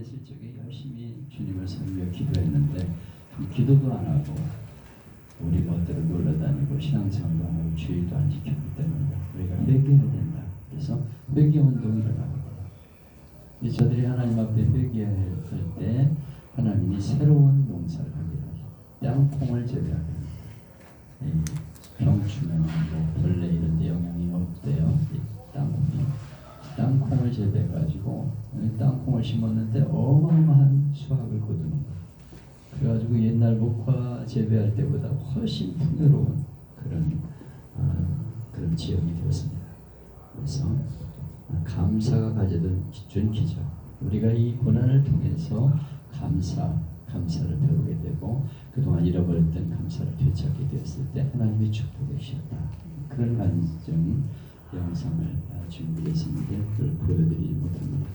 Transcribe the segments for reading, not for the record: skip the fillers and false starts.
보냈을 적에 열심히 주님을 섬겨 기도했는데 기도도 안 하고 우리 멋대로 놀러다니고 신앙생활도 안 하고 주의도 안 지켰기 때문에 우리가 회개해야 된다. 그래서 회개운동이 일어나거든요. 저들이 하나님 앞에 회개할 때 하나님이 새로운 농사를 하게 하죠. 땅콩을 재배하게 합니다. 병충해, 벌레 이런 데 영향이 없대요. 땅콩을 재배해가지고 땅콩을 심었는데 어마어마한 수확을 거두는 거예요. 그래가지고 옛날 목화 재배할 때보다 훨씬 풍요로운 그런 지역이 되었습니다. 그래서 감사가 가져던 준기죠. 우리가 이 고난을 통해서 감사를 배우게 되고 그동안 잃어버렸던 감사를 되찾게 되었을 때 하나님이 축복해 주셨다. 그런 간증 영상을 준비했었는데 그걸 보여드리지 못합니다.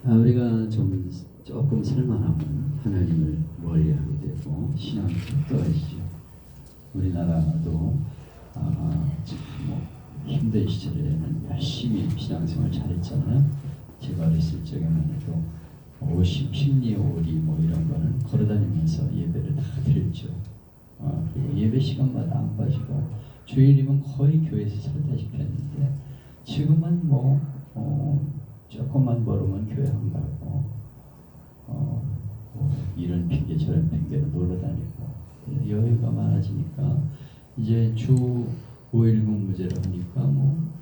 우리가 조금 살만하면 하나님을 멀리하게 되고 신앙이 떨어지죠. 우리나라도 참 힘든 시절에는 열심히 신앙생활 잘했잖아요. 제가 어렸을 적에만 해도 50, 5리 이런 거는 걸어다니면서 예배를 다 드렸죠. 그리고 예배 시간마다 안 빠지고 주일이면 거의 교회에서 살다시피 했는데 지금은 조금만 벌으면 교회 안 가고 이런 핑계 저런 핑계로 놀러 다니고 여유가 많아지니까 이제 주 5일 근무제를 하니까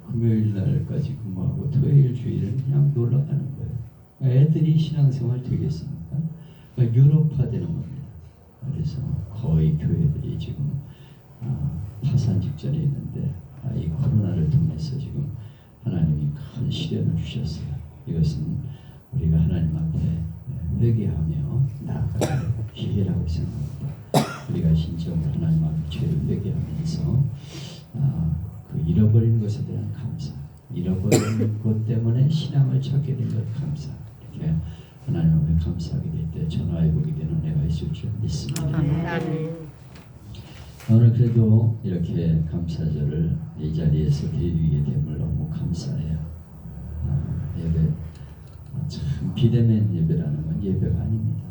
금요일 날까지 근무하고 토요일 주일은 그냥 놀러 가는 거예요. 애들이 신앙생활 되겠습니까? 유럽화되는 겁니다. 그래서 거의 교회들이 지금 파산 직전에 있는데 이 코로나를 통해서 지금 하나님이 큰 시련을 주셨어요. 이것은 우리가 하나님 앞에 회개하며 나아갈 기회라고 생각합니다. 우리가 진정으로 하나님 앞에 죄를 회개하면서 그 잃어버린 것에 대한 감사, 잃어버린 것 때문에 신앙을 찾게 된 것 감사, 이렇게 하나님 앞에 감사하게 될 때 전화해보게 되는 은혜가 있을 줄 믿습니다. 오늘 그래도 이렇게 감사절을 이 자리에서 드리게 됨을 너무 감사해요. 예배 참 비대면 예배라는 건 예배가 아닙니다.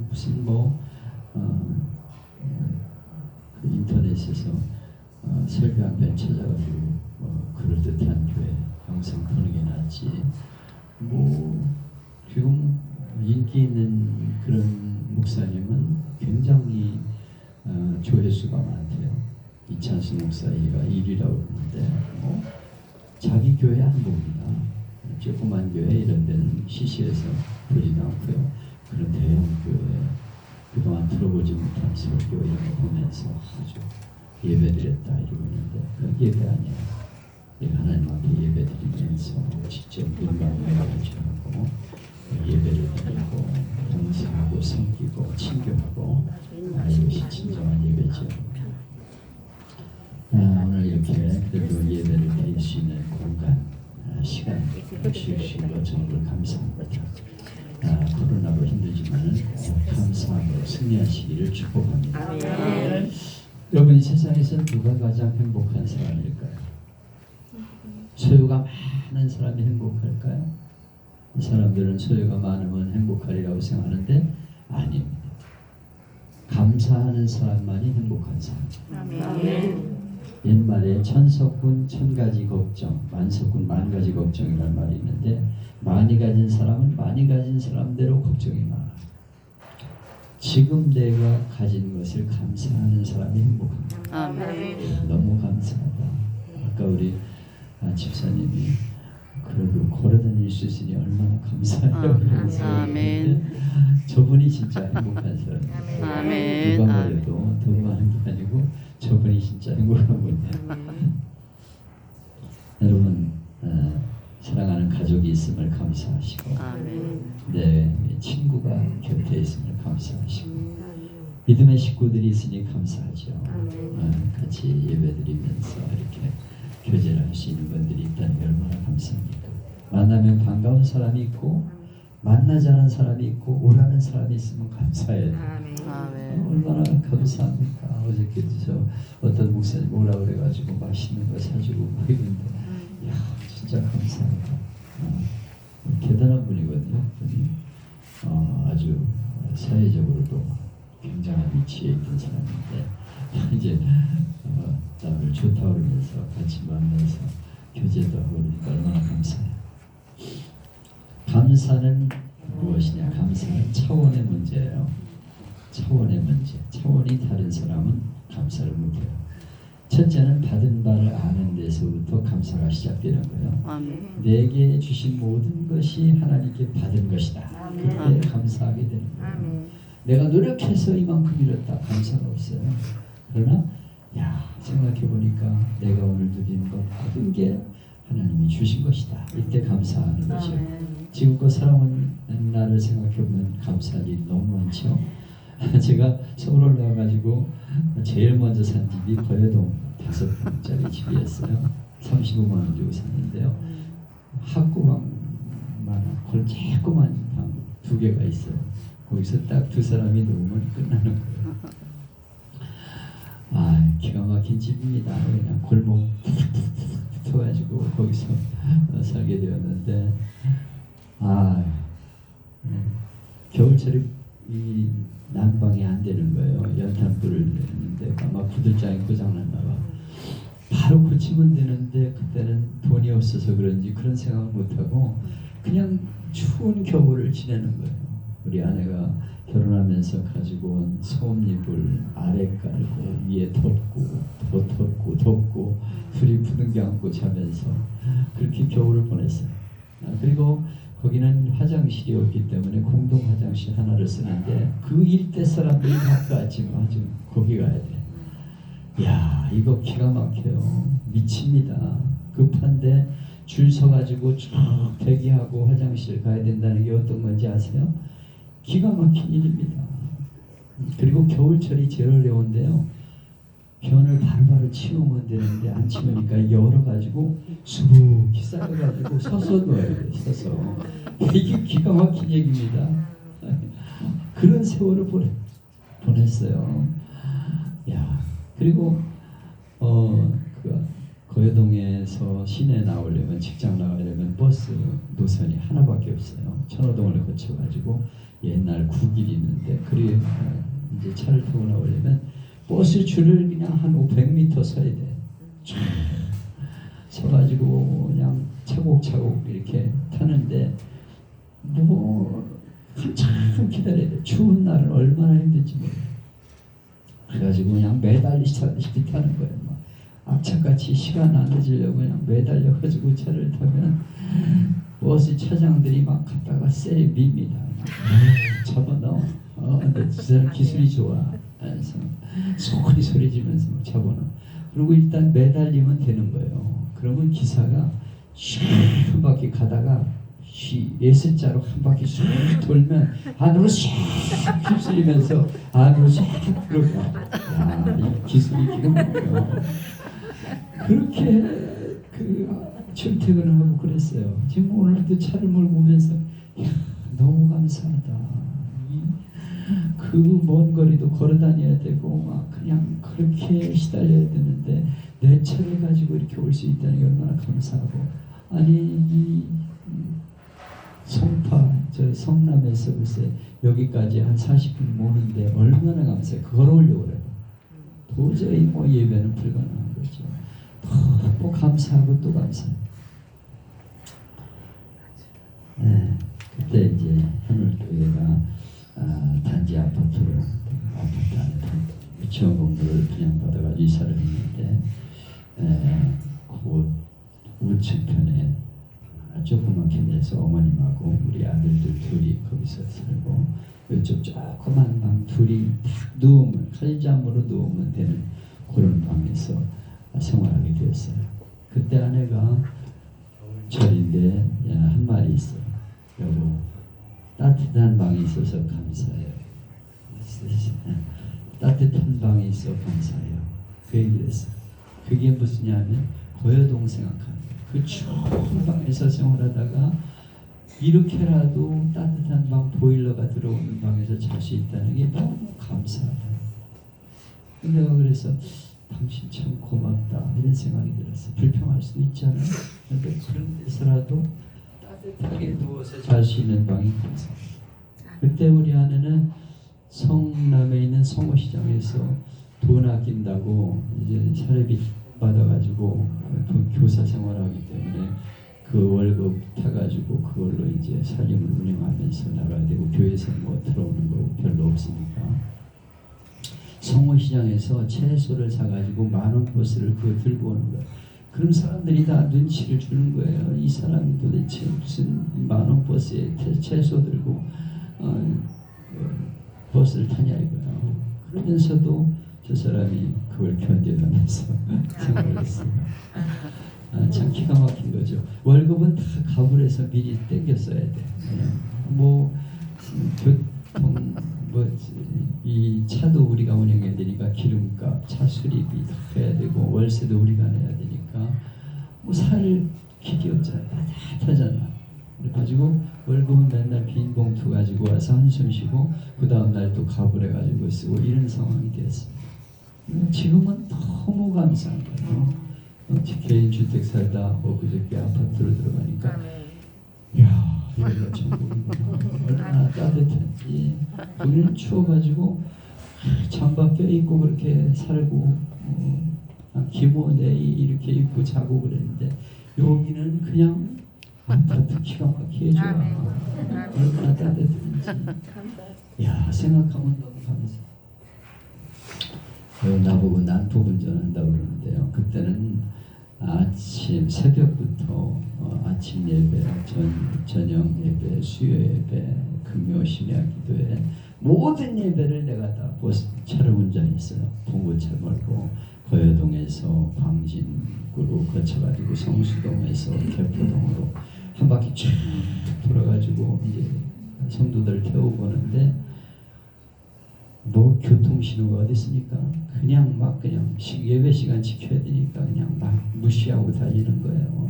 무슨 그 인터넷에서 설교 한 편 찾아가지고 그럴듯한 교회 영상 보는 게 낫지. 지금 인기 있는 그런 목사님은 굉장히 조회수가 많대요. 이찬수 목사이가 1위라고 그러는데 자기 교회 안 봅니다. 조그만 교회 이런 데는 시시해서 보지도 않고요. 그런 대형 교회 그동안 들어보지 못한 설교 이런 거 보면서 아주 예배드렸다 이러고 있는데 그건 예배 아니에요. 하나님 앞에 예배드리면서 직접 눈감을 가르치고 예배를 드리고 봉사하고 섬기고 친교하고 이것이 진정한 예배죠. 오늘 이렇게 그래도 예배를 드릴 수 있는 공간, 시간 주시고 정말 감사합니다. 코로나로 힘들지만 감사하고 승리하시기를 축복합니다. 여러분 이 세상에서 누가 가장 행복한 사람일까요? 소유가 많은 사람이 행복할까요? 사람들은 소유가 많으면 행복하리라고 생각하는데 아닙니다. 감사하는 사람만이 행복한 사람. 옛말에 천석군 천가지 걱정, 만석군 만가지 걱정이라는 말이 있는데 많이 가진 사람은 많이 가진 사람대로 걱정이 많아. 지금 내가 가진 것을 감사하는 사람이 행복합니다. 너무 감사하다. 아까 우리 집사님이 그래도 걸어다닐 수 있으니 얼마나 감사해요. 아멘. 저분이 진짜 행복한 사람이에요. 아멘. 누가 말해도 더 많은 게 아니고 저분이 진짜 행복한 분이에요. 여러분 사랑하는 가족이 있음을 감사하시고 내 친구가 곁에 있음을 감사하시고 믿음의 식구들이 있으니 감사하죠. 같이 예배드리면서 이렇게 교제를 할 수 있는 분들이 있다는 게 얼마나 감사합니까? 만나면 반가운 사람이 있고 만나지 않은 사람이 있고 오라는 사람이 있으면 감사해요. 얼마나 감사합니까? 어저께 어떤 목사님 오라 그래가지고 맛있는 거 사주고 막 이러는데 이야 진짜 감사합니다. 대단한 분이거든요. 분이 아주 사회적으로도 굉장한 위치에 있던 사람인데 이제 나를 좋다고 그러면서 같이 만나서 교제도 하고 그러니까 얼마나 감사해요. 감사는 무엇이냐? 감사는 차원의 문제예요. 차원의 문제. 차원이 다른 사람은 감사를 못해요. 첫째는 받은 바를 아는 데서부터 감사가 시작되는 거예요. 아멘. 내게 주신 모든 것이 하나님께 받은 것이다. 그때 아멘. 감사하게 되는 거예요. 아멘. 내가 노력해서 이만큼 이뤘다. 감사가 없어요. 그러나 생각해 보니까 내가 오늘 누린 것 모든 게 하나님이 주신 것이다. 이때 감사하는 것이요. 지금껏 살아온 나를 생각해 보면 감사할 일이 너무 많죠. 제가 서울 올라와가지고 제일 먼저 산 집이 거여동 5평짜리 집이었어요. 35만 원 주고 샀는데요. 학구방만 그런 조그만 방 2개가 있어요. 거기서 딱 2사람이 누우면 끝나는 거예요. 기가 막힌 집입니다. 그냥 골목 붙어가지고 거기서 살게 되었는데 겨울철에 이 난방이 안 되는 거예요. 연탄불을 내는데 아마 부들장이 고장났나 봐. 바로 고치면 되는데 그때는 돈이 없어서 그런지 그런 생각을 못하고 그냥 추운 겨울을 지내는 거예요. 우리 아내가 결혼하면서 가지고 온 소음잎을 아래 깔고 위에 덮고 더 덮고 둘이 부둥켜 안고 자면서 그렇게 겨울을 보냈어요. 그리고 거기는 화장실이 없기 때문에 공동 화장실 하나를 쓰는데 그 일대 사람들이 바빠지만 좀 거기 가야 돼. 이거 기가 막혀요. 미칩니다. 급한데 줄 서가지고 쭉 대기하고 화장실 가야 된다는 게 어떤 건지 아세요? 기가 막힌 일입니다. 그리고 겨울철이 제일 어려운데요. 변을 바로바로 치우면 되는데 안 치우니까 열어가지고 수북히 쌓여가지고 서서 넣어야 돼. 서서. 이게 기가 막힌 얘기입니다. 그런 세월을 보냈어요. 그리고 그 거여동에서 시내 나오려면 직장 나가려면 버스 노선이 하나밖에 없어요. 천호동을 거쳐가지고 옛날 구길이 있는데 그리고 이제 차를 타고 나오려면 버스 줄을 그냥 한 500m 서야 돼. 서가지고 그냥 차곡차곡 이렇게 타는데 한참 기다려야 돼. 추운 날은 얼마나 힘든지 몰라요. 그래가지고 그냥 매달리시다시피 타는 거예요. 악착같이 시간 안 늦으려고 그냥 매달려가지고 차를 타면 버스 차장들이 막 갔다가 쎄 밉니다. 잡아넣어. 근데 그 사람 기술이 좋아. 그래서 소리 지면서 잡아넣어. 그리고 일단 매달리면 되는 거예요. 그러면 기사가 한 바퀴 가다가 S자로 한 바퀴 쑥 돌면 안으로 쑥 휩쓸리면서 안으로 쑥 들어가. 이 기술이 기가 막혀요. 그렇게 출퇴근을 하고 그랬어요. 지금 오늘도 차를 몰고 오면서 너무 감사하다. 그 먼 거리도 걸어 다녀야 되고 막 그냥 그렇게 시달려야 되는데 내 차를 가지고 이렇게 올 수 있다는 게 얼마나 감사하고 이 송파 저 성남에서 글쎄 여기까지 한 40분 모는데 얼마나 감사해. 걸어오려고 그래요. 도저히 예배는 불가능한 거죠. 또 감사하고 또 감사해요. 그때 이제 하늘교회가 단지 아파트 안에 유치원 공부를 분양받아가 이사를 했는데 그 우측편에 조그맣게 내서 어머님하고 우리 아들들 둘이 거기서 살고 이쪽 조그만 방 둘이 딱 누우면 칼잠으로 누우면 되는 그런 방에서 생활하게 되었어요. 그때 아내가 절인데 한 말이 있어요. 여보, 따뜻한 방이 있어서 감사해요. 따뜻한 방이 있어 감사해요. 그 얘기를 했어요. 그게 무슨냐면 거여동 생각하는 거예요. 그 추운 방에서 생활하다가 이렇게라도 따뜻한 방 보일러가 들어오는 방에서 잘 수 있다는 게 너무 감사하다. 내가 그래서 당신 참 고맙다 이런 생각이 들었어요. 불평할 수도 있잖아요. 그런데 그런 데서라도 따뜻하게 누워서 잘 수 있는 방이 감사. 그때 우리 아내는 성남에 있는 성호시장에서 돈 아낀다고 이제 사례비 받아가지고 그 교사 생활하기 때문에 그 월급 타가지고 그걸로 이제 살림을 운영하면서 나가야 되고 교회에서 뭐 들어오는 거 별로 없으니까 성호시장에서 채소를 사가지고 10,000원 버스를 그거 들고 오는 거예요. 그런 사람들이 다 눈치를 주는 거예요. 이 사람이 도대체 무슨 10,000원 버스에 채소 들고 버스를 타냐 이거예요. 그러면서도 저 사람이 그걸 견뎌가면서 생활했어요. 참 기가 막힌 거죠. 월급은 다 가불해서 미리 땡겨 써야 돼. 뭐 교통 이 차도 우리가 운영해야 되니까 기름값, 차 수리비 다 해야 되고 월세도 우리가 내야 되니까 뭐 살 길이 없잖아. 따뜻하잖아. 그래가지고 월급은 맨날 빈 봉투 가지고 와서 한숨 쉬고 그 다음 날 또 가불해가지고 쓰고 이런 상황이 됐습니다. 지금은 너무 감사한 거예요. 개인 주택 살다 그저께 아파트로 들어가니까 야 여기가 천국이구나. 얼마나 따뜻한지. 우리는 추워가지고 잠바 껴입고 그렇게 살고 기모네 이렇게 입고 자고 그랬는데 여기는 그냥 아파트 기가 막히게 좋아. 얼마나 따뜻한지. 야 생각하면 너무 감사. 나보고 난폭 운전한다고 그러는데요. 그때는 아침 새벽부터 아침 예배, 저녁 예배, 수요 예배, 금요 심야 기도회 모든 예배를 내가 다 차를 운전했어요. 봉고차 몰고 거여동에서 광진구로 거쳐가지고 성수동에서 개포동으로 한 바퀴 쫙 돌아가지고 이제 성도들 태우고 오는데 뭐 교통신호가 어디 있습니까? 그냥 막 그냥 예배 시간 지켜야 되니까 그냥 막 무시하고 달리는 거예요.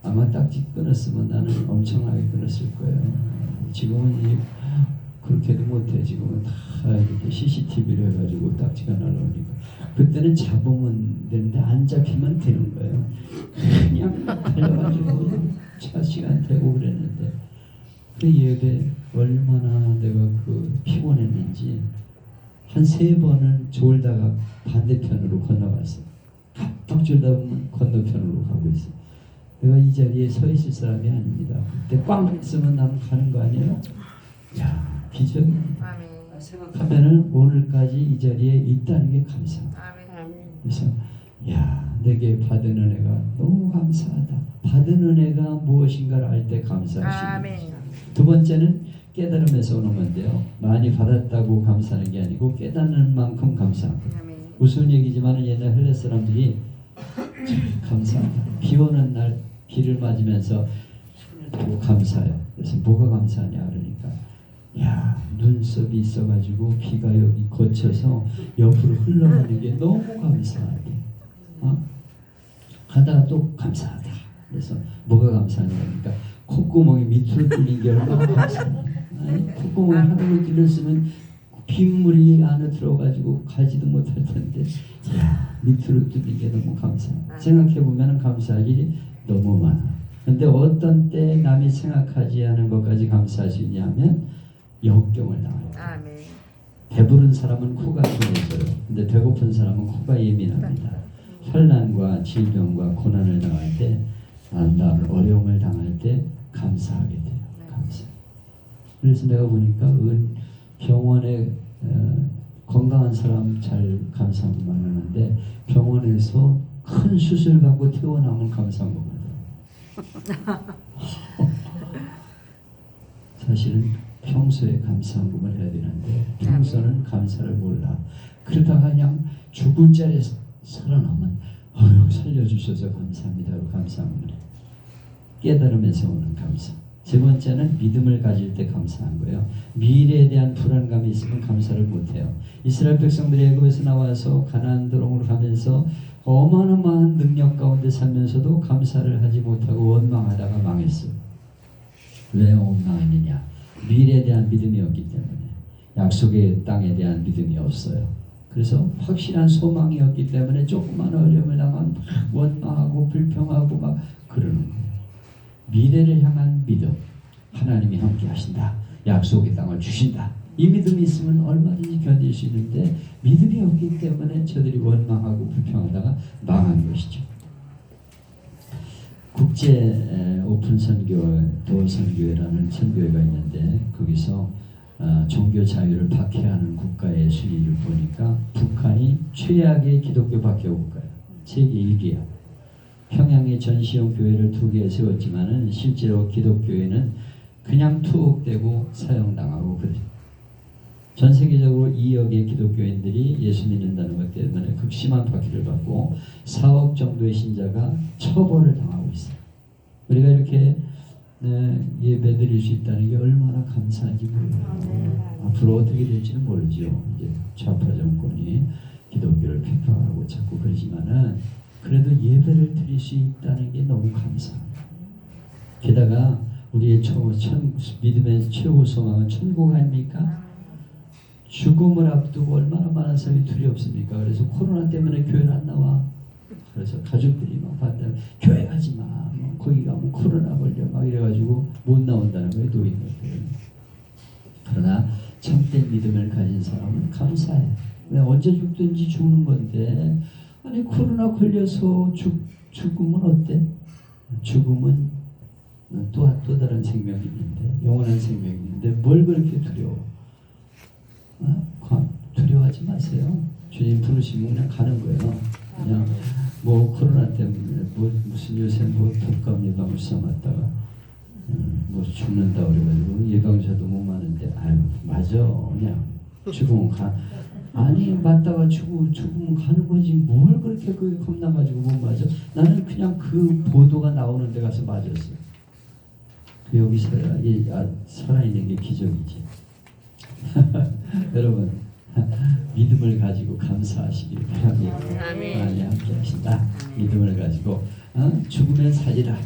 아마 딱지 끊었으면 나는 엄청나게 끊었을 거예요. 지금은 그렇게도 못해. 지금은 다 이렇게 CCTV로 해가지고 딱지가 날라오니까. 그때는 잡으면 되는데 안 잡히면 되는 거예요. 그냥 달려가지고 차 시간 되고 그랬는데 그 예배 얼마나 내가 피곤했는지 한 3번은 졸다가 반대편으로 건너갔어요. 깜빡 졸다 보면 건너편으로 가고 있어요. 내가 이 자리에 서 있을 사람이 아닙니다. 그때 꽝 있으면 나는 가는 거 아니에요? 야 기적입니다. 생각하면은 오늘까지 이 자리에 있다는 게 감사합니다. 그래서 야 내게 받은 은혜가 너무 감사하다. 받은 은혜가 무엇인가를 알 때 감사하시는 거죠. 두 번째는 깨달음에서 오는 건데요. 많이 받았다고 감사하는 게 아니고 깨닫는 만큼 감사합니다. 무슨 얘기지만 옛날 헬레 사람들이 감사하다. 비 오는 날 비를 맞으면서 손을 들고 감사해요. 그래서 뭐가 감사하냐 그러니까 야 눈썹이 있어가지고 비가 여기 거쳐서 옆으로 흘러가는 게 너무 감사하대. 하다가 또 감사하다. 그래서 뭐가 감사하냐 그러니까 콧구멍이 밑으로 뚫린 게 얼마나 감사하냐. 콧구멍이 하늘로 뚫렸으면 빗물이 안에 들어가지고 가지도 못할 텐데 야 밑으로 뚫린 게 너무 감사하다. 생각해보면 감사할 일이 너무 많아. 근데 어떤 때 남이 생각하지 않은 것까지 감사할 수 있냐면 역경을 당할 때. 배부른 사람은 코가 길어져요. 근데 배고픈 사람은 코가 예민합니다. 환난과 질병과 고난을 당할 때 나를 어려움을 당할 때 감사하게 돼요. 감사. 그래서 내가 보니까 병원에 건강한 사람 잘 감사하는 말 하는데 병원에서 큰 수술 받고 퇴원하면 감사한 것 같아요. 사실은 평소에 감사함을 해야 되는데 평소는 감사를 몰라. 그러다가 그냥 죽을 자리에 살아남으면 살려주셔서 감사합니다로 감사함을 해. 깨달음에서 오는 감사. 세 번째는 믿음을 가질 때 감사한 거예요. 미래에 대한 불안감이 있으면 감사를 못해요. 이스라엘 백성들이 애굽에서 나와서 가나안 도롱으로 가면서 어마어마한 능력 가운데 살면서도 감사를 하지 못하고 원망하다가 망했어요. 왜 원망했느냐? 미래에 대한 믿음이 없기 때문에. 약속의 땅에 대한 믿음이 없어요. 그래서 확실한 소망이 없기 때문에 조그만 어려움을 당하면 막 원망하고 불평하고 막 그러는 거예요. 미래를 향한 믿음. 하나님이 함께 하신다. 약속의 땅을 주신다. 이 믿음이 있으면 얼마든지 견딜 수 있는데 믿음이 없기 때문에 저들이 원망하고 불평하다가 망한 것이죠. 국제 오픈 선교 도어 선교회라는 선교회가 있는데 거기서 종교 자유를 박해하는 국가의 순위를 보니까 북한이 최악의 기독교 박해 국가예요. 세계 1위야. 평양에 전시용 교회를 2개 세웠지만은 실제로 기독교회는 그냥 투옥되고 사형당하고 그래요. 전 세계적으로 2억의 기독교인들이 예수 믿는다는 것 때문에 극심한 박해를 받고 4억 정도의 신자가 처벌을 당하고 있어요. 우리가 이렇게 예배 드릴 수 있다는 게 얼마나 감사한지 몰라요. 앞으로 어떻게 될지는 모르죠. 이제 좌파 정권이 기독교를 비판하고 자꾸 그러지만은 그래도 예배를 드릴 수 있다는 게 너무 감사합니다. 게다가 우리의 믿음의 최고 소망은 천국 아닙니까? 죽음을 앞두고 얼마나 많은 사람이 두렵습니까? 그래서 코로나 때문에 교회를 안 나와. 그래서 가족들이 막 봤다. 교회 가지 마. 거기 가면 코로나 걸려. 막 이래가지고 못 나온다는 거예요. 노인들. 그러나 참된 믿음을 가진 사람은 감사해. 언제 죽든지 죽는 건데 아니 코로나 걸려서 죽으면 어때? 죽음은 또 다른 생명이 있는데 영원한 생명이 있는데 뭘 그렇게 두려워? 두려워하지 마세요. 주님 부르시면 그냥 가는 거예요. 그냥 뭐 코로나 때문에 무슨 요새 독감 예방을 삼았다가 뭐 죽는다 그래가지고 예방자도 못 맞는데 아유 맞아 그냥 죽으면 아니 맞다가 죽으면 가는 거지 뭘 그렇게 겁나가지고 못 맞아. 나는 그냥 그 보도가 나오는 데 가서 맞았어. 여기 살아있는 게 기적이지. 여러분 믿음을 가지고 감사하시길 바랍니다. 하나님 함께 하신다. 믿음을 가지고 죽으면 살리라.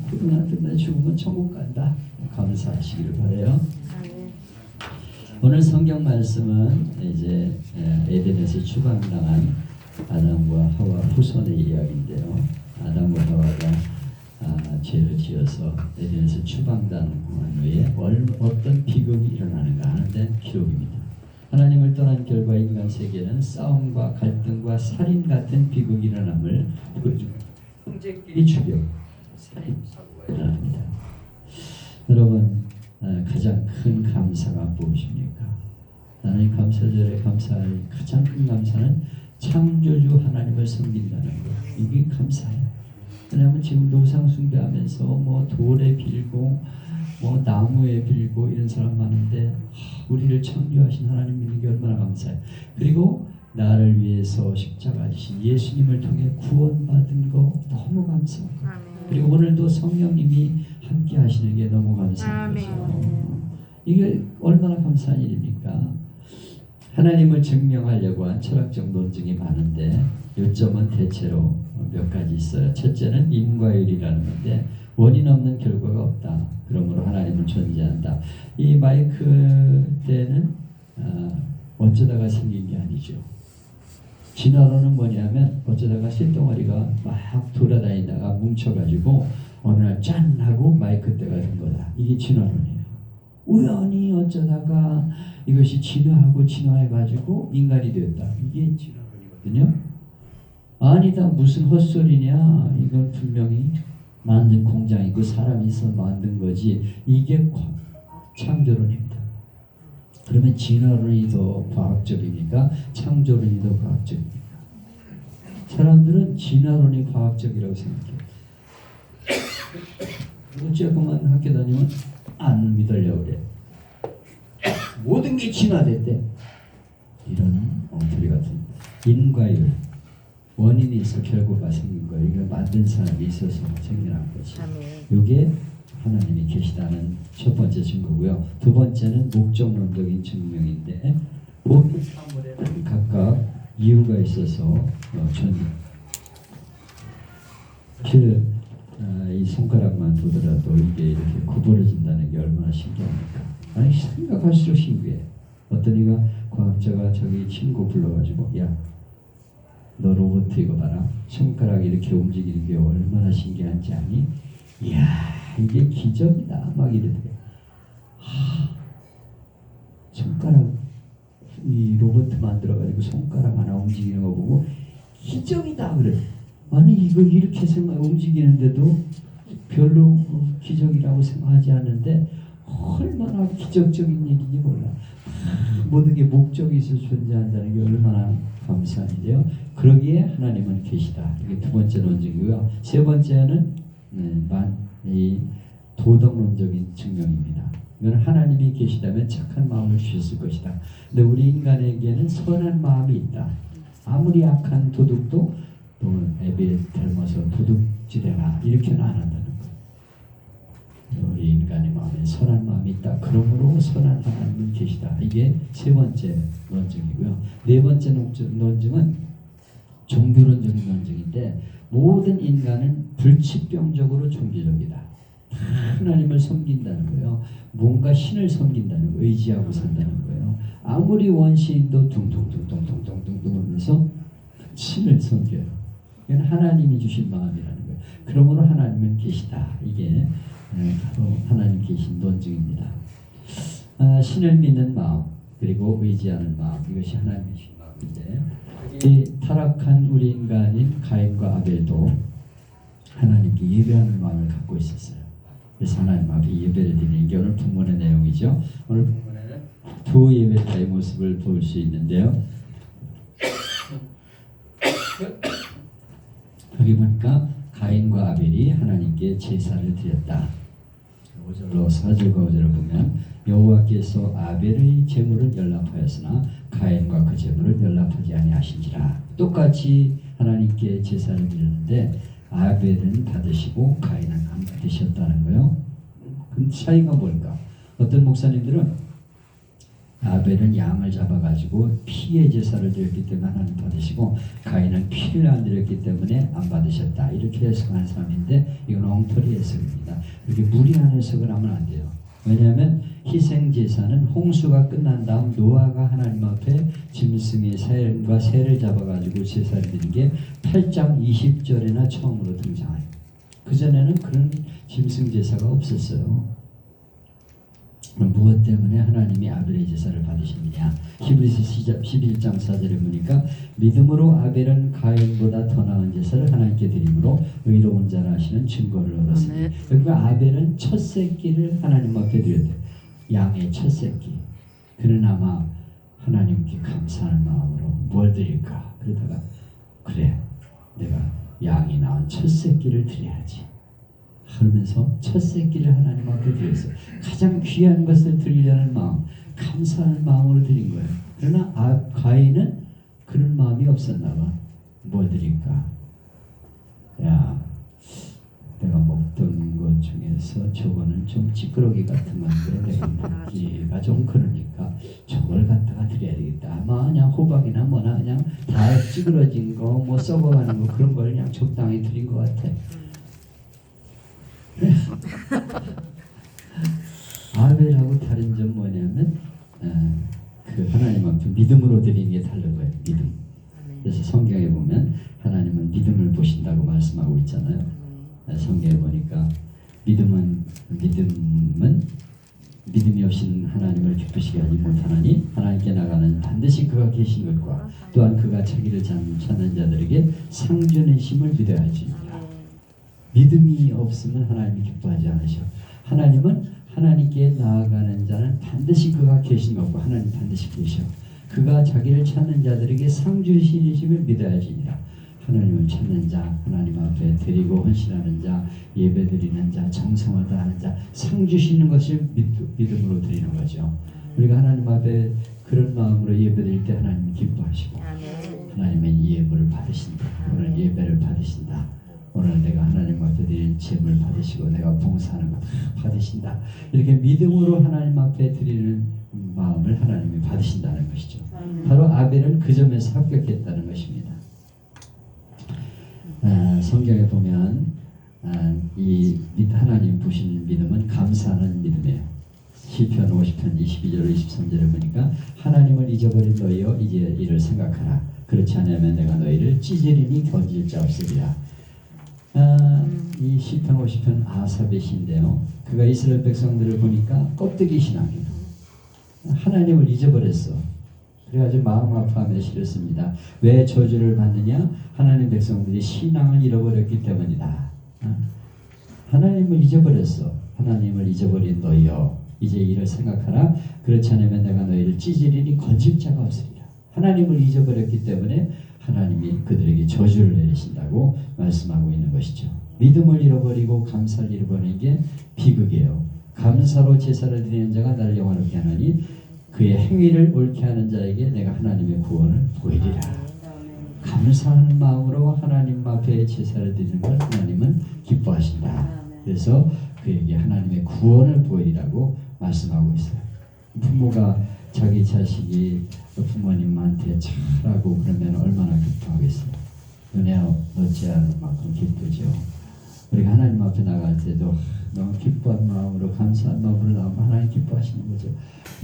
코로나 때문에 죽으면 천국 간다. 감사하시기를 바라요. 오늘 성경 말씀은 이제 에덴에서 추방당한 아담과 하와 후손의 이야기인데요. 아담과 하와가 죄를 지어서 에덴에서 추방당한 후에 어떤 비극이 일어나는가 하는데 기록입니다. 하나님을 떠난 결과 인간 세계는 싸움과 갈등과 살인 같은 비극이 일어남을 보여줍니다. 형제끼리 죽여 살인 사고가 일어납니다. 여러분 가장 큰 감사가 무엇입니까? 하나님 감사절에 감사할 가장 큰 감사는 창조주 하나님을 섬긴다는 것. 이게 감사해요. 왜냐하면 지금 우상 숭배하면서 뭐 돌에 빌고 뭐 나무에 빌고 이런 사람 많은데 우리를 창조하신 하나님 믿는 게 얼마나 감사해요. 그리고 나를 위해서 십자가 지신 예수님을 통해 구원받은 거 너무 감사하고 그리고 오늘도 성령님이 함께 하시는 게 너무 감사한 거죠. 이게 얼마나 감사한 일입니까? 하나님을 증명하려고 한 철학적 논증이 많은데 요점은 대체로 몇 가지 있어요. 첫째는 인과율이라는 건데 원인 없는 결과가 없다. 그러므로 하나님은 존재한다. 이 마이크 때는 어쩌다가 생긴 게 아니죠. 진화론은 뭐냐면 어쩌다가 쇳덩어리가 막 돌아다니다가 뭉쳐가지고 어느 날 짠 하고 마이크 때가 된 거다. 이게 진화론이에요. 우연히 어쩌다가 이것이 진화하고 진화해가지고 인간이 되었다. 이게 진화론이거든요. 아니다 무슨 헛소리냐. 이건 분명히 만든 공장이고 사람이 있어 만든 거지. 이게 창조론입니다. 그러면 진화론이 더 과학적입니까? 창조론이 더 과학적입니까? 사람들은 진화론이 과학적이라고 생각해요. 조금만 학교 다니면 안 믿으려고 그래. 모든 게 진화됐대. 이런 엉터리 같은 인과율. 원인이 있어 결과가 생긴 거예요. 이걸 만든 사람이 있어서 생겨난 거지. 이게 하나님이 계시다는 첫 번째 증거고요. 두 번째는 목적론적인 증명인데 모든 사물에는 각각 이유가 있어서 이 손가락만 두더라도 이게 이렇게 구부러진다는 게 얼마나 신기합니까? 아니 생각할수록 신기해. 어떤 이가 과학자가 저기 친구 불러가지고 야 너 로봇 이거 봐라. 손가락이 이렇게 움직이는 게 얼마나 신기한지 아니? 이야, 이게 기적이다 막 이러더래. 손가락, 이 로봇 만들어가지고 손가락 하나 움직이는 거 보고 기적이다 그래. 아니 이거 이렇게 움직이는데도 별로 기적이라고 생각하지 않는데 얼마나 기적적인 일인지 몰라. 모든 게 목적이 있어 존재한다는 게 얼마나 감사한 일이에요. 그러기에 하나님은 계시다. 이게 두 번째 논증이고요. 세 번째는 이 도덕론적인 증명입니다. 이건 하나님이 계시다면 착한 마음을 주셨을 것이다. 근데 우리 인간에게는 선한 마음이 있다. 아무리 악한 도둑도 또 애비에 닮아서 도둑질해라 이렇게는 안 한다는 거예요. 우리 인간의 마음에 선한 마음이 있다. 그러므로 선한 하나님은 계시다. 이게 세 번째 논증이고요. 네 번째 논증은 종교론적인 논증인데 모든 인간은 불치병적으로 종교적이다. 하나님을 섬긴다는 거예요. 뭔가 신을 섬긴다는 거예요. 의지하고 산다는 거예요. 아무리 원시인도 둥둥둥둥둥둥둥 하면서 신을 섬겨요. 이건 하나님이 주신 마음이라는 거예요. 그러므로 하나님은 계시다. 이게 바로 하나님 계신 논증입니다. 신을 믿는 마음 그리고 의지하는 마음 이것이 하나님이 주신 마음인데 이 타락한 우리 인간인 가인과 아벨도 하나님께 예배하는 마음을 갖고 있었어요. 그래서 하나님 앞에 예배를 드리는 게 오늘 본문의 내용이죠. 오늘 본문에는 두 예배자의 모습을 볼 수 있는데요. 여기 보니까 가인과 아벨이 하나님께 제사를 드렸다. 5절로 4절과 5절을 보면 여호와께서 아벨의 제물을 연락하였으나 가인과 그 제물을 연락하지 아니하신지라. 똑같이 하나님께 제사를 드렸는데 아벨은 받으시고 가인은 안 받으셨다는 거예요. 그 차이가 뭘까? 어떤 목사님들은 아벨은 양을 잡아가지고 피의 제사를 드렸기 때문에 하나님 받으시고 가인은 피를 안 드렸기 때문에 안 받으셨다 이렇게 해석하는 사람인데 이건 엉터리 해석입니다. 이렇게 무리한 해석을 하면 안 돼요. 왜냐하면 희생제사는 홍수가 끝난 다음 노아가 하나님 앞에 짐승의 새과 새를 잡아가지고 제사를 드린 게 8장 20절에나 처음으로 등장해요. 그전에는 그런 짐승 제사가 없었어요. 무엇 때문에 하나님이 아벨의 제사를 받으십니까? 히브리서 11장 4절에 보니까 믿음으로 아벨은 가인보다 더 나은 제사를 하나님께 드림으로 의로운 자라 하시는 증거를 얻었으니 그러니까 아벨은 첫 새끼를 하나님 앞에 드렸대요. 양의 첫 새끼. 그는 아마 하나님께 감사하는 마음으로 뭘 드릴까? 그러다가 그래 내가 양이 낳은 첫 새끼를 드려야지 그러면서 첫 새끼를 하나님 앞에 드렸어요. 가장 귀한 것을 드리려는 마음, 감사하는 마음으로 드린 거예요. 그러나 가인은 그런 마음이 없었나 봐. 뭐 드릴까? 야, 내가 먹던 것 중에서 저거는 좀 찌끄러기 같은 건데 내가 먹기가 좀 그러니까 저걸 갖다가 드려야 되겠다. 아마 그냥 호박이나 뭐나 그냥 다 찌그러진 거, 뭐 썩어가는 거 그런 걸 그냥 적당히 드린 것 같아. 아벨하고 다른 점 뭐냐면 그 하나님 앞에 믿음으로 드리는 게 다른 거예요. 믿음. 그래서 성경에 보면 하나님은 믿음을 보신다고 말씀하고 있잖아요. 성경에 보니까 믿음이 없이는 하나님을 기쁘시게 하지 못하나니 하나님께 나가는 반드시 그가 계신 것과 또한 그가 자기를 찾는 자들에게 상 주심을 믿어야 하지. 믿음이 없으면 하나님이 기뻐하지 않으셔. 하나님은 하나님께 나아가는 자는 반드시 그가 계신 것과 하나님 반드시 계셔. 그가 자기를 찾는 자들에게 상 주시심을 믿어야지니라. 하나님을 찾는 자, 하나님 앞에 드리고 헌신하는 자, 예배드리는 자, 정성을 다하는 자, 상 주시는 것을 믿음으로 드리는 거죠. 우리가 하나님 앞에 그런 마음으로 예배드릴 때 하나님이 기뻐하시고 하나님의 이 예배를 받으신다. 오늘 예배를 받으신다. 오늘 내가 하나님 앞에 드린 제물 받으시고 내가 봉사하는 거 다 받으신다. 이렇게 믿음으로 하나님 앞에 드리는 마음을 하나님이 받으신다는 것이죠. 바로 아벨은 그 점에서 합격했다는 것입니다. 성경에 보면 이 하나님 보시는 믿음은 감사하는 믿음이에요. 시편 50편 22절 23절에 보니까 하나님을 잊어버린 너희여 이제 이를 생각하라. 그렇지 않으면 내가 너희를 찢으리니 건질 자 없으리라. 이 시편 50편 아삽의 시인데요. 그가 이스라엘 백성들을 보니까 껍데기 신앙이에요. 하나님을 잊어버렸어. 그래가지고 마음 아파하며 시렸습니다. 왜 저주를 받느냐? 하나님 백성들이 신앙을 잃어버렸기 때문이다. 하나님을 잊어버렸어. 하나님을 잊어버린 너희여, 이제 이를 생각하라. 그렇지 않으면 내가 너희를 찢으리니 건질 자가 없으리라. 하나님을 잊어버렸기 때문에 하나님이 그들에게 저주를 내리신다고 말씀하고 있는 것이죠. 믿음을 잃어버리고 감사를 잃어버리는 게 비극이에요. 감사로 제사를 드리는 자가 나를 영화롭게 하나니 그의 행위를 옳게 하는 자에게 내가 하나님의 구원을 보이리라. 감사하는 마음으로 하나님 앞에 제사를 드리는 걸 하나님은 기뻐하신다. 그래서 그에게 하나님의 구원을 보이라고 말씀하고 있어요. 부모가 자기 자식이 부모님한테 잘하고 그러면 얼마나 기뻐하겠어요. 은혜 얻지 않을 만큼 기쁘죠. 우리가 하나님 앞에 나갈 때도 너무 기뻐한 마음으로 감사한 마음으로 나오면 하나님 기뻐하시는 거죠.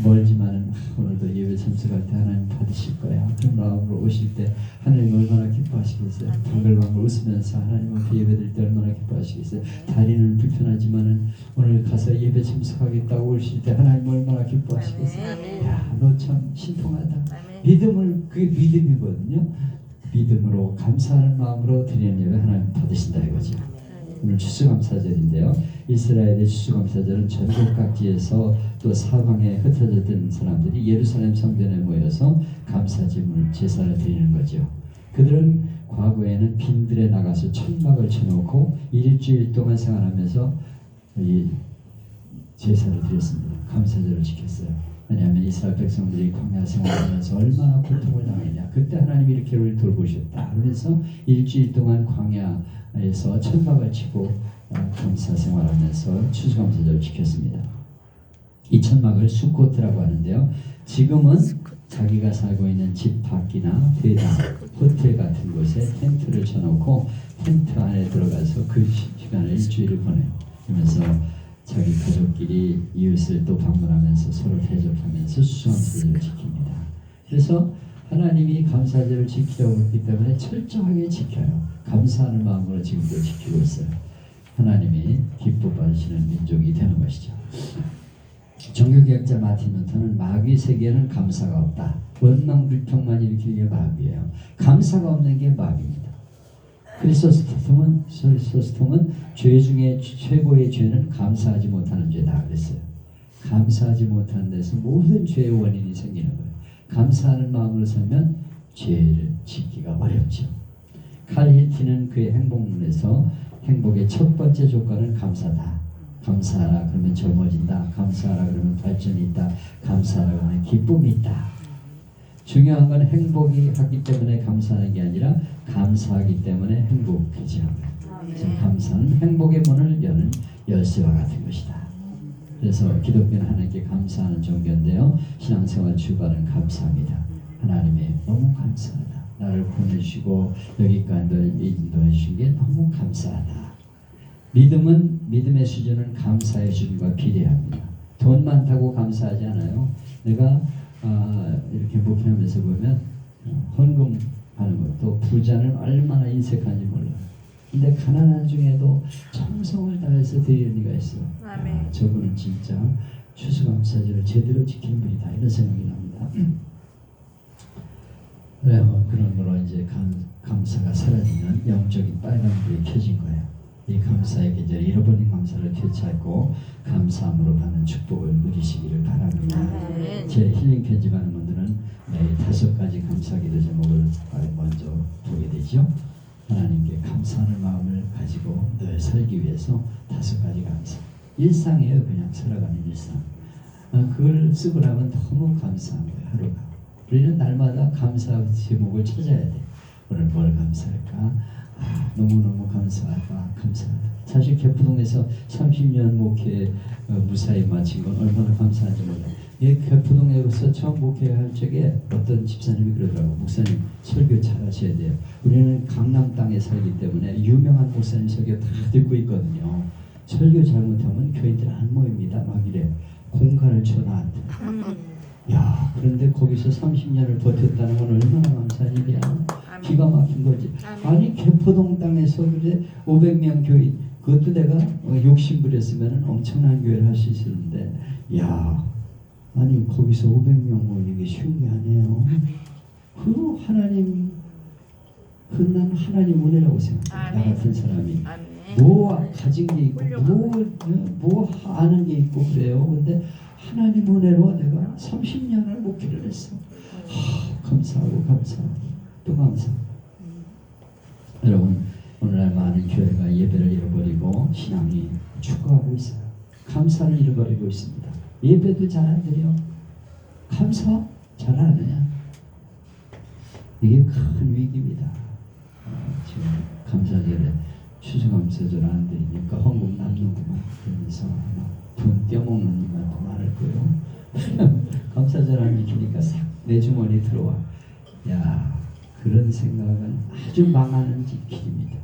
멀지만은 오늘도 예배 참석할 때 하나님 받으실 거야. 그런 마음으로 오실 때 하나님 얼마나 기뻐하시겠어요. 방글방글 웃으면서 하나님 앞에 예배 드릴 때 얼마나 기뻐하시겠어요. 다리는 불편하지만은 오늘 가서 예배 참석하겠다고 오실 때 하나님 얼마나 기뻐하시겠어요. 야, 너 참 신통하다. 믿음을, 그게 믿음이거든요. 믿음으로 감사하는 마음으로 드리는 예배 하나님 받으신다 이거죠. 오늘 추수감사절인데요. 이스라엘의 추수감사절은 전국 각지에서 또 사방에 흩어졌던 사람들이 예루살렘 성전에 모여서 감사제물 제사를 드리는 거죠. 그들은 과거에는 빈들에 나가서 천막을 쳐놓고 일주일 동안 생활하면서 이 제사를 드렸습니다. 감사절을 지켰어요. 왜냐하면 이스라엘 백성들이 광야 생활하면서 얼마나 고통을 당했냐. 그때 하나님이 이렇게 우리를 돌보셨다. 그래서 일주일 동안 광야에서 천막을 치고 감사 생활하면서 추수감사절을 지켰습니다. 이 천막을 수코트라고 하는데요. 지금은 자기가 살고 있는 집 밖이나 회당, 호텔 같은 곳에 텐트를 쳐놓고 텐트 안에 들어가서 그 시간을 일주일을 보내요. 그러면서 자기 가족끼리 이웃을 또 방문하면서 서로 대접하면서 수수감사절을 지킵니다. 그래서 하나님이 감사절을 지키려고 했기 때문에 철저하게 지켜요. 감사하는 마음으로 지금도 지키고 있어요. 하나님이 기뻐하시는 민족이 되는 것이죠. 종교개혁자 마틴 루터는 마귀 세계에는 감사가 없다. 원망 불평만 일으키는 게 마귀예요. 감사가 없는 게 마귀입니다. 크리소스톰은 죄 중에 최고의 죄는 감사하지 못하는 죄다 그랬어요. 감사하지 못하는 데서 모든 죄의 원인이 생기는 거예요. 감사하는 마음으로 살면 죄를 짓기가 어렵죠. 칼 힐티는 그의 행복론에서 행복의 첫 번째 조건은 감사다. 감사하라 그러면 젊어진다. 감사하라 그러면 발전이 있다. 감사하라 그러면 기쁨이 있다. 중요한 건 행복이 하기 때문에 감사하는 게 아니라 감사하기 때문에 행복해지는 거예요. 감사는 행복의 문을 여는 열쇠와 같은 것이다. 그래서 기독교는 하나님께 감사하는 종교인데요. 신앙생활 출발은 감사합니다. 하나님의 너무 감사하다. 나를 보내주시고 여기까지 인도해 주신 게 너무 감사하다. 믿음의 수준은 감사의 수준과 비례합니다. 돈 많다고 감사하지 않아요. 내가 이렇게 목회하면서 보면 헌금하는 것도 부자는 얼마나 인색한지 몰라요. 근데 가난한 중에도 정성을 다해서 드리는 이가 있어. 저분은 진짜 추수감사절을 제대로 지키는 분이다. 이런 생각이 납니다. 그런 거로 이제 감사가 사라지면 영적인 빨간불이 켜진 거예요. 이 감사의 계절, 잃어버린 감사를 되찾고 감사함으로 받는 축복을 누리시기를 바랍니다. 제 힐링 편집하는 분들은 매일 5가지 감사기도 제목을 먼저 보게 되죠. 하나님께 감사하는 마음을 가지고 늘 살기 위해서 5가지 감사. 일상이에요. 그냥 살아가는 일상. 그걸 쓰고 나면 너무 감사한 거예요. 하루가. 우리는 날마다 감사 제목을 찾아야 돼. 오늘 뭘 감사할까? 너무너무 감사하다. 감사하다. 사실 개포동에서 30년 목회 무사히 마친 건 얼마나 감사한지 몰라요. 개포동에서 처음 목회할 적에 어떤 집사님이 그러더라고. 목사님 설교 잘하셔야 돼요. 우리는 강남 땅에 살기 때문에 유명한 목사님 설교 다 듣고 있거든요. 설교 잘못하면 교인들 안 모입니다. 막 이래. 공간을 줘 나한테. 야, 그런데 거기서 30년을 버텼다는 건 얼마나 감사한 일이야. 기가 막힌 거지. 아니 개포동 땅에서 그래 500명 교인 그것도 내가 욕심부렸으면 엄청난 교회를 할 수 있었는데 야 아니 거기서 500명 모이는 게 쉬운 게 아니에요. 그 하나님 그난 하나님 은혜라고 생각해. 나 같은 사람이 뭐 가진 게 있고 뭐 아는 게 있고 그래요. 근데 하나님 은혜로 내가 30년을 목회를 했어. 감사하고 또 감사하고. 여러분 오늘날 많은 교회가 예배를 잃어버리고 신앙이 축구하고 있어요. 감사를 잃어버리고 있습니다. 예배도 잘 안 드려. 감사 잘 안 하느냐. 이게 큰 위기입니다. 지금 감사절에 추수감사절 안 드리니까 헌금 남는구만 그러면서 돈 떼어먹는 일만 더 많을 거예요. 감사절 안 지키니까 싹 내 주머니 들어와. 야 그런 생각은 아주 망하는 길입니다.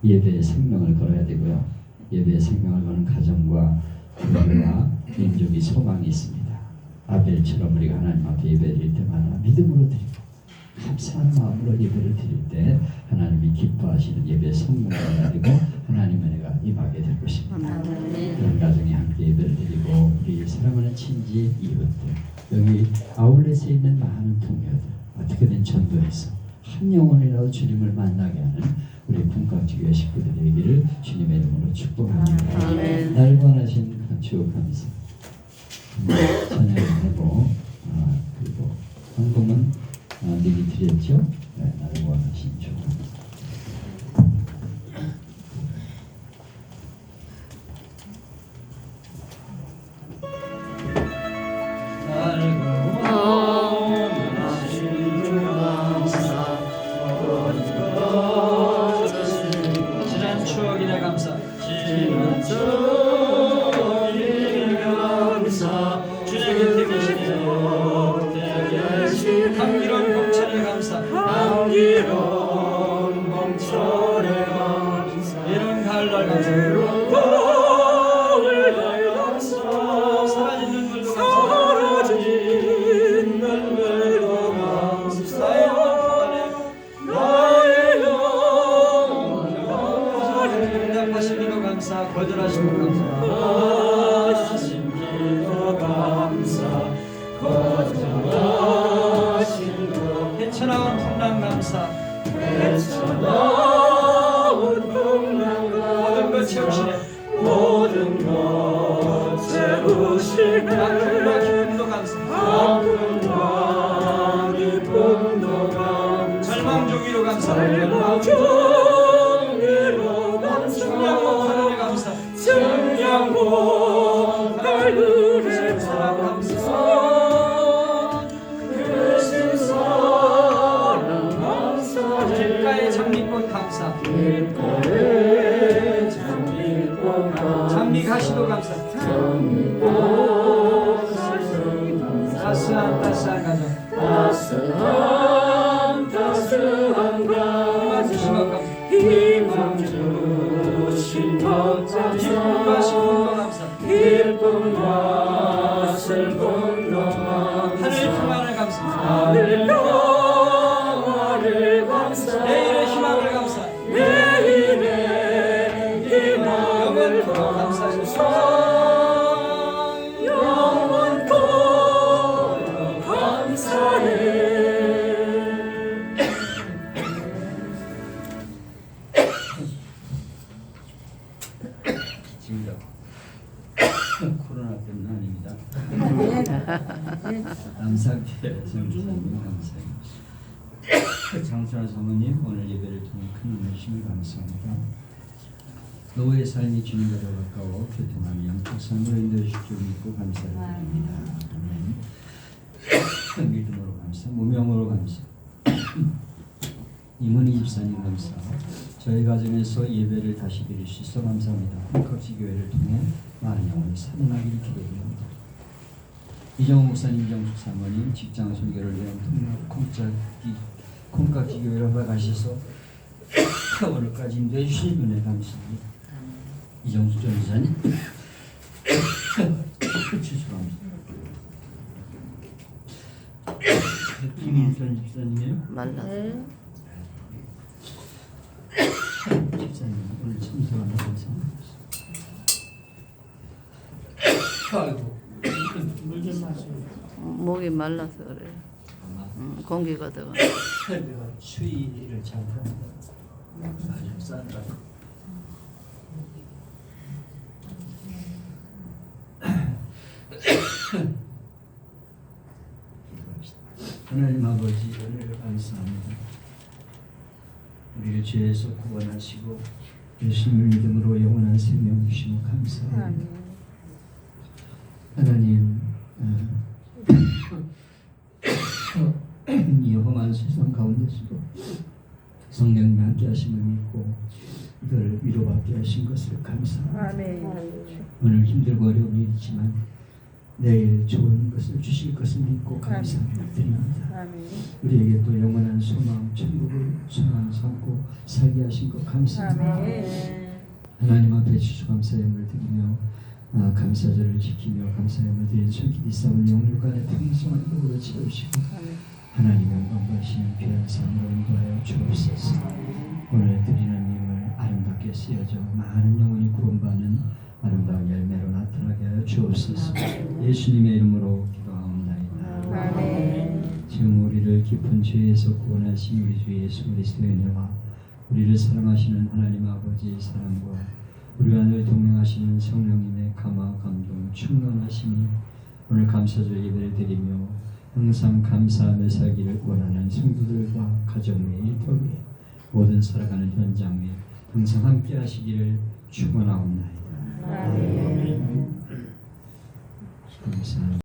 예배에 생명을 걸어야 되고요. 예배에 생명을 거는 가정과 교회와 민족이 소망이 있습니다. 아벨처럼 우리가 하나님 앞에 예배 드릴 때마다 믿음으로 드리고 감사한 마음으로 예배를 드릴 때 하나님이 기뻐하시는 예배의 성공을 가지고 하나님의 은혜가 임하게 될 것입니다. 그런 가정이 함께 예배를 드리고 우리 사랑하는 친지 이웃들 여기 아울렛에 있는 많은 동료들 어떻게든 전도해서 한 영혼이라도 주님을 만나게 하는 우리 품각지교회 식구들의 되기를 주님의 이름으로 축복합니다. 날 권하신 주 감사 찬양을 하고 그리고 헌금은 미리 드렸죠. 네, 나를 원하신 주 감사. 지난 추억이나 감사. 지난 추억이나 감사. 주님 곁에 계시네. 감기로운 봄철의 감사. 감기로운 봄철의 감사. 이런 가을날 감사. 가을날 감사. 사라진 눈물도 감사. 사라진 눈물도 감사. 나의 영혼 응답하신 기도 감사. 거절하신 것 감사. 하신 기도 감사. 거절하신 것 헤쳐나온 풍랑 감사. 헤쳐나온 풍랑 감사. 모든 것 채우시네. 모든 것 채우시네. 아픔과 기쁨도 감사. 아픔과 기쁨도 감사. 절망 종이로 감사. 절망 종이로 감사. 청량 못할 은혜 감사. 청량 못할 은혜 감사. 길가의 장미꽃 감사. 길가의 장미꽃 감사. 장미 가시도 감사. 따스한 가정. 따스한 가정. 희망 주신 것 감사. 기쁨과 슬픔도 감사. 하늘 평안을 감사. 하늘 평안을 감사. 내일의 희망을 감사. 내일의 희망을 감사합니다. 영원토록 감사해. 기침이다. 코로나 때문은 아닙니다. 남상태 선교사님 감사합니다. 장순아 사모님 오늘 예배를 통해 큰 은혜심을 감사합니다. 노예의 삶이 주님과 더 가까워 교통하며 영적상으로 인도해 주시고 믿고 감사를 드립니다. 아멘. 믿음으로 감사, 무명으로 감사. 이문희 집사님 감사. 저희 가정에서 예배를 다시 드릴 수 있어 감사합니다. 콩깍지 교회를 통해 많은 영혼이 살아나기를 기도합니다. 이정호 목사님, 이정숙 사모님 직장 설교를 위한 콩깍지 교회로 허락하셔서 오늘까지 인도해 주신 은혜 감사합니다. 이정숙 전사님 추수합니다. 김인선 집사님이요. 만나. 집사님 오늘 참석 안 하고 있습니다. 아이고 물좀 마시고 목이 말라서 그래. 공기가 더워. 내가 추위를 잘 타는데 아주 싼다. 하나님 아버지 은혜를 감사합니다. 우리를 죄에서 구원하시고 예수님을 믿음으로 영원한 생명 주시고 감사합니다. 하나님 이 험한 세상 가운데서도 성령님 함께 하심을 믿고 이들 위로받게 하신 것을 감사합니다. 오늘 힘들고 어려움이 있지만 내일 좋은 것을 주실 것을 믿고 감사드립니다. 우리에게 또 영원한 소망, 천국을 소망 삼고 살게 하신 것 감사합니다. 하나님 앞에 추수감사함을 드리며 감사절을 지키며 감사함을 드린 손길이 쌓은 영육간의 풍성한 복으로 채우시고 하나님 영광 받으시는 귀한 삶으로 인도하여 주옵소서. 오늘 드리는 힘을 아름답게 쓰여져 많은 영혼이 구원받는 아름다운 열매로 나타나게 하여 주옵소서. 예수님의 이름으로 기도하옵나이다. 지금 우리를 깊은 죄에서 구원하신 우리 주 예수 그리스도의 은혜와 우리를 사랑하시는 하나님 아버지의 사랑과 우리와 늘 동행하시는 성령님의 감화 감동 충만하심이 오늘 감사절 예배를 드리며 항상 감사하며 살기를 원하는 성도들과 가정 외 일터 위에 모든 살아가는 현장 위에 항상 함께 하시기를 축원하옵나이다. 감사합니다.